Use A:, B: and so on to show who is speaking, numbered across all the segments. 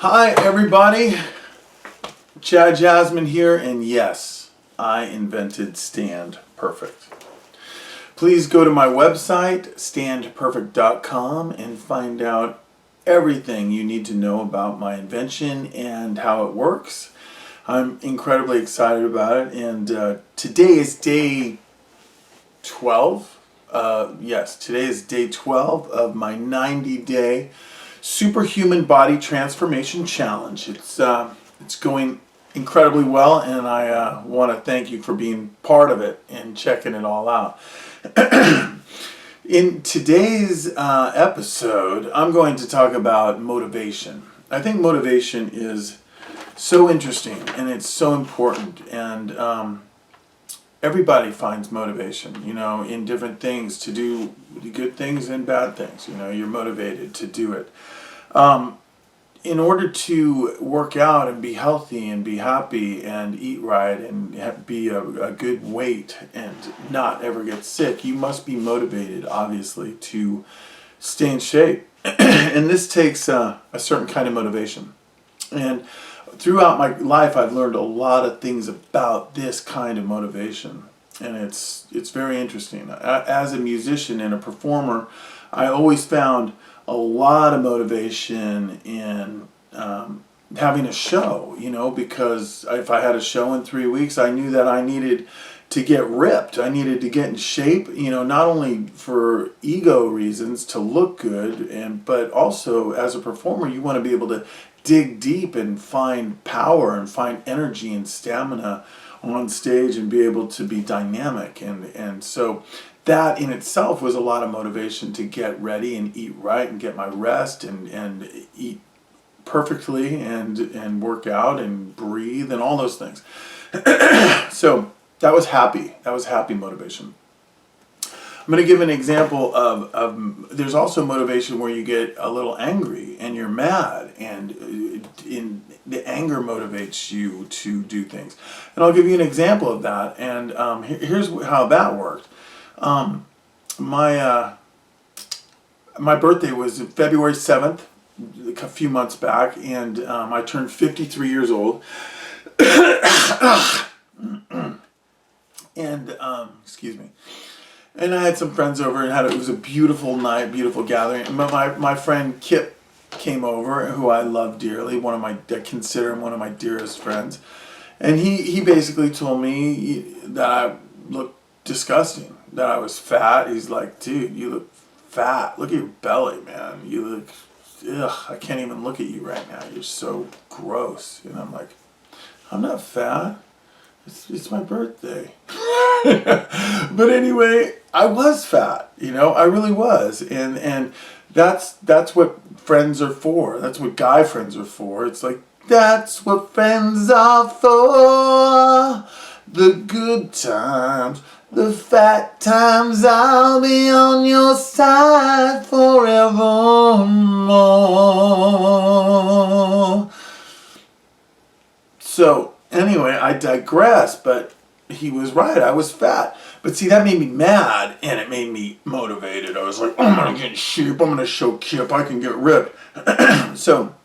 A: Hi everybody, Jasmine here, and yes, I invented Stand Perfect. Please go to my website, standperfect.com, and find out everything you need to know about my invention and how it works. I'm incredibly excited about it, and today is day 12. Today is day 12 of my 90-day Superhuman Body Transformation Challenge. It's going incredibly well, and I want to thank you for being part of it and checking it all out. In today's episode, I'm going to talk about motivation. I think motivation is so interesting and it's so important, and everybody finds motivation, in different things, to do good things and bad things. You're motivated to do it. In order to work out and be healthy and be happy and eat right and be a good weight and not ever get sick, you must be motivated, obviously, to stay in shape. And this takes a certain kind of motivation. And throughout my life, I've learned a lot of things about this kind of motivation. And it's very interesting. As a musician and a performer, I always found a lot of motivation in having a show, because if I had a show in 3 weeks, I knew that I needed to get ripped. I needed to get in shape, not only for ego reasons to look good, but also as a performer, you want to be able to dig deep and find power and find energy and stamina on stage and be able to be dynamic. And so that in itself was a lot of motivation to get ready and eat right and get my rest and eat perfectly and work out and breathe and all those things. So that was happy motivation. I'm going to give an example of there's also motivation where you get a little angry and you're mad, and the anger motivates you to do things. And I'll give you an example of that, and here's how that worked. My birthday was February 7th, a few months back, and I turned 53 years old. And excuse me. And I had some friends over, and it was a beautiful night, beautiful gathering. And my friend Kip came over, who I love dearly, I consider him one of my dearest friends. And he basically told me that I looked disgusting, that I was fat. He's like, dude, you look fat. Look at your belly, man. You look, I can't even look at you right now. You're so gross. And I'm like, I'm not fat. It's my birthday. But anyway, I was fat, I really was. And that's what friends are for. That's what guy friends are for. It's like, that's what friends are for. The good times, the fat times, I'll be on your side forevermore. So anyway, I digress, but he was right. I was fat. But see, that made me mad, and it made me motivated. I was like, oh, I'm going to get in shape. I'm going to show Kip I can get ripped. So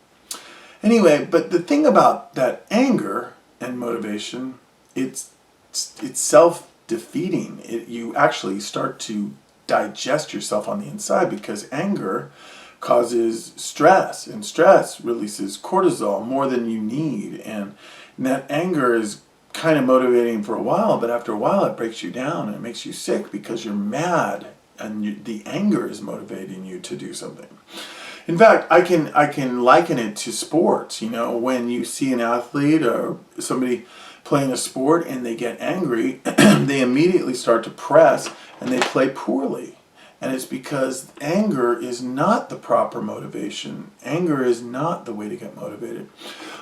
A: anyway, but the thing about that anger and motivation, it's self-defeating. You actually start to digest yourself on the inside, because anger causes stress, and stress releases cortisol more than you need. And that anger is kind of motivating for a while, but after a while it breaks you down and it makes you sick, because you're mad and the anger is motivating you to do something. In fact, I can liken it to sports. When you see an athlete or somebody playing a sport and they get angry, they immediately start to press and they play poorly. And it's because anger is not the proper motivation. Anger is not the way to get motivated.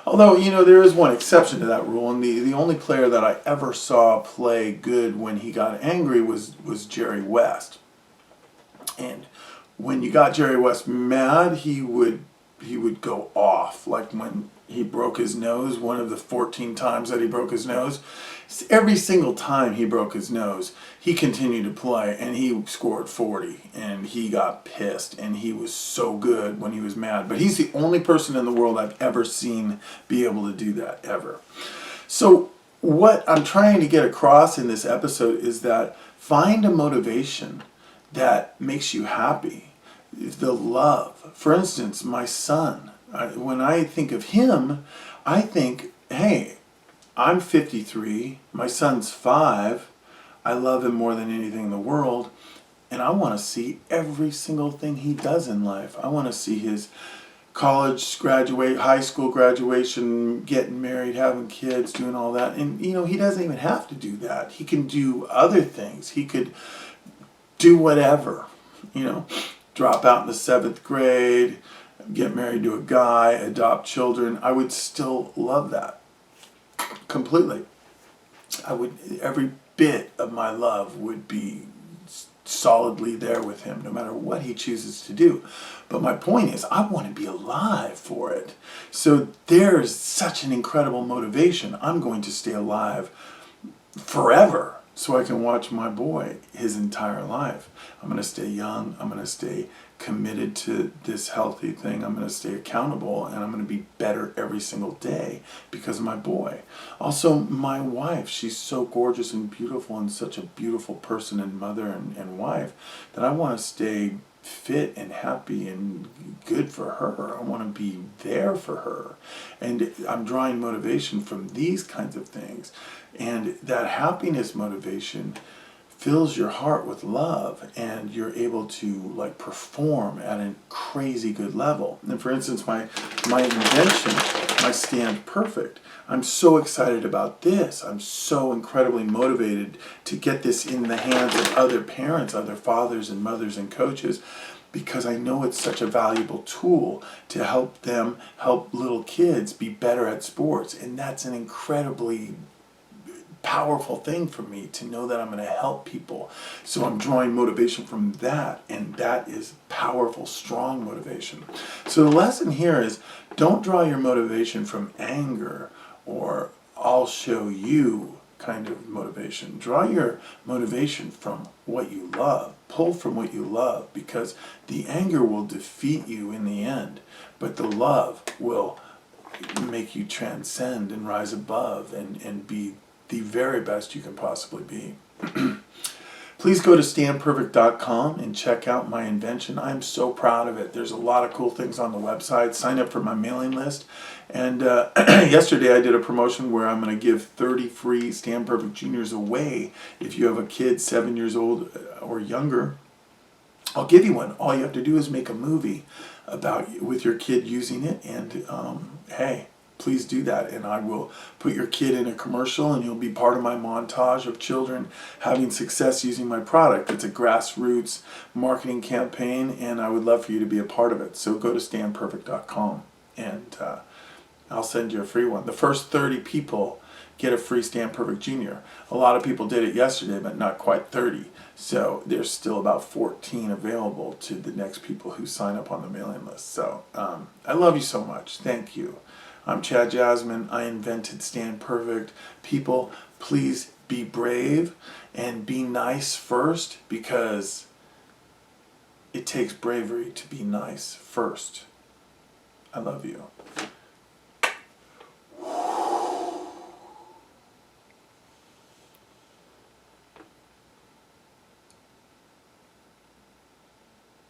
A: Although, there is one exception to that rule, and the only player that I ever saw play good when he got angry was Jerry West. And when you got Jerry West mad, he would would go off. Like when he broke his nose, one of the 14 times that he broke his nose, every single time he broke his nose, he continued to play, and he scored 40, and he got pissed, and he was so good when he was mad. But he's the only person in the world I've ever seen be able to do that, ever. So what I'm trying to get across in this episode is that find a motivation that makes you happy. The love. For instance, my son, when I think of him, I think, hey, I'm 53, my son's 5, I love him more than anything in the world, and I want to see every single thing he does in life. I want to see his college graduate, high school graduation, getting married, having kids, doing all that. And, he doesn't even have to do that. He can do other things. He could do whatever, drop out in the 7th grade, get married to a guy, adopt children. I would still love that completely. Every bit of my love would be solidly there with him, no matter what he chooses to do. But my point is, I want to be alive for it. So there's such an incredible motivation. I'm going to stay alive forever so I can watch my boy his entire life. I'm going to stay young. I'm going to stay committed to this healthy thing. I'm going to stay accountable, and I'm going to be better every single day because of my boy. Also, my wife, she's so gorgeous and beautiful and such a beautiful person and mother and wife that I want to stay fit and happy and good for her. I want to be there for her. And I'm drawing motivation from these kinds of things. And that happiness motivation fills your heart with love, and you're able to perform at a crazy good level. And for instance, my invention, my Stand Perfect, I'm so excited about this. I'm so incredibly motivated to get this in the hands of other parents, other fathers and mothers and coaches, because I know it's such a valuable tool to help little kids be better at sports. And that's an incredibly powerful thing for me to know that I'm going to help people. So I'm drawing motivation from that, and that is powerful, strong motivation. So the lesson here is, don't draw your motivation from anger or I'll show you kind of motivation. Draw your motivation from what you love. Pull from what you love, because the anger will defeat you in the end, but the love will make you transcend and rise above and be the very best you can possibly be. Please go to standperfect.com and check out my invention. I'm so proud of it. There's a lot of cool things on the website. Sign up for my mailing list. And yesterday I did a promotion where I'm going to give 30 free Stand Perfect Juniors away. If you have a kid 7 years old or younger, I'll give you one. All you have to do is make a movie with your kid using it, and hey, please do that, and I will put your kid in a commercial, and you'll be part of my montage of children having success using my product. It's a grassroots marketing campaign, and I would love for you to be a part of it. So go to standperfect.com, and I'll send you a free one. The first 30 people get a free Stand Perfect Junior. A lot of people did it yesterday, but not quite 30. So there's still about 14 available to the next people who sign up on the mailing list. So I love you so much. Thank you. I'm Chad Jasmine. I invented Stand Perfect. People, please be brave and be nice first, because it takes bravery to be nice first. I love you.